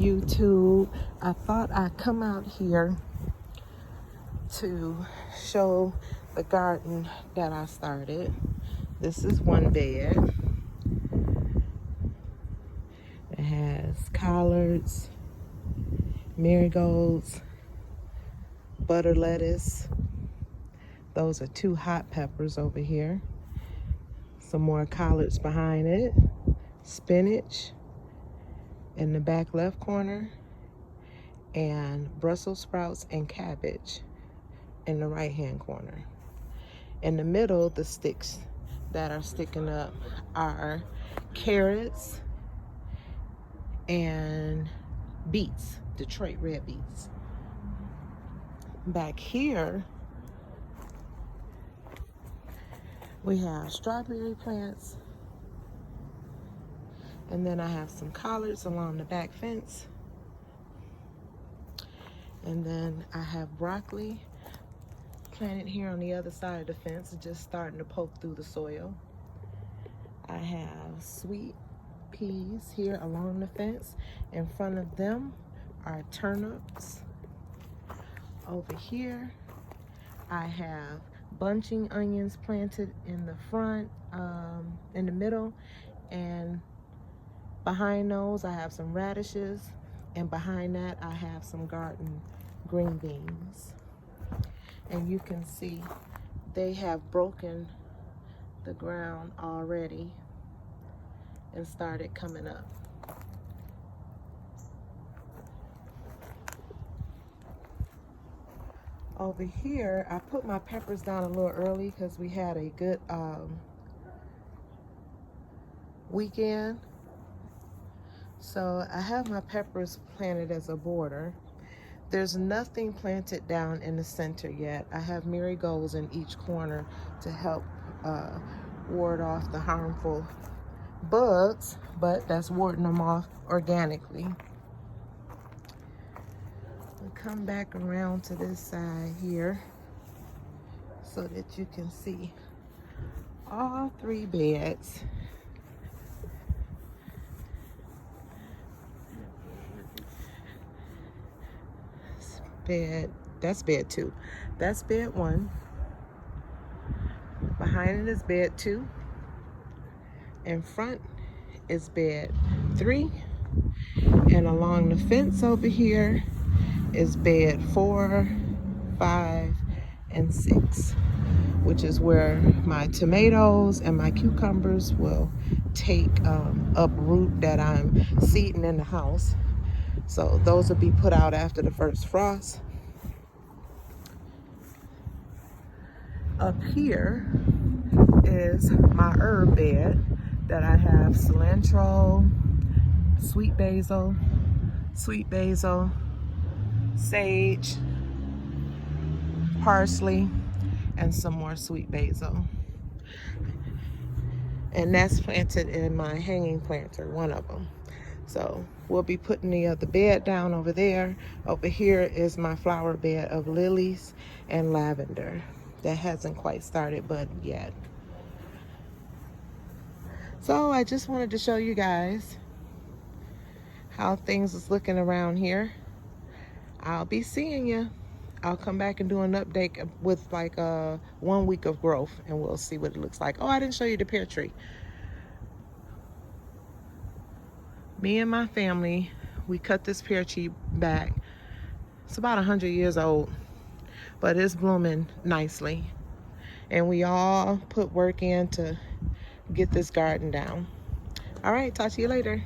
YouTube. I thought I'd come out here to show the garden that I started. This is one bed. It has collards, marigolds, butter lettuce. Those are 2 hot peppers over here. Some more collards behind it. Spinach in the back left corner. And Brussels sprouts and cabbage in the right hand corner. In the middle, the sticks that are sticking up are carrots and beets, Detroit red beets. Back here, we have strawberry plants, and then I have some collards along the back fence, and then I have broccoli planted here on the other side of the fence, just starting to poke through the soil. I have sweet peas here along the fence. In front of them are turnips. Over here, I have bunching onions planted in the front, in the middle, and behind those I have some radishes, and behind that I have some garden green beans. And you can see they have broken the ground already and started coming up. Over here, I put my peppers down a little early because we had a good weekend. So I have my peppers planted as a border. There's nothing planted down in the center yet. I have marigolds in each corner to help ward off the harmful bugs, but that's warding them off organically. We'll come back around to this side here so that you can see all 3 beds. That's bed 2. That's bed 1. Behind it is bed 2. In front is bed 3. And along the fence over here is bed 4, 5, and 6, which is where my tomatoes and my cucumbers will take uproot that I'm seeding in the house. So those will be put out after the first frost. Up here is my herb bed that I have cilantro, sweet basil, sage, parsley, and some more sweet basil. And that's planted in my hanging planter, one of them. So we'll be putting the other bed down over there. Over here is my flower bed of lilies and lavender that hasn't quite started budding yet. So I just wanted to show you guys how things is looking around here. I'll be seeing you. I'll come back and do an update with like 1 week of growth, and we'll see what it looks like. Oh, I didn't show you the pear tree. Me and my family, we cut this pear tree back. It's about 100 years old, but it's blooming nicely. And we all put work in to get this garden down. All right, talk to you later.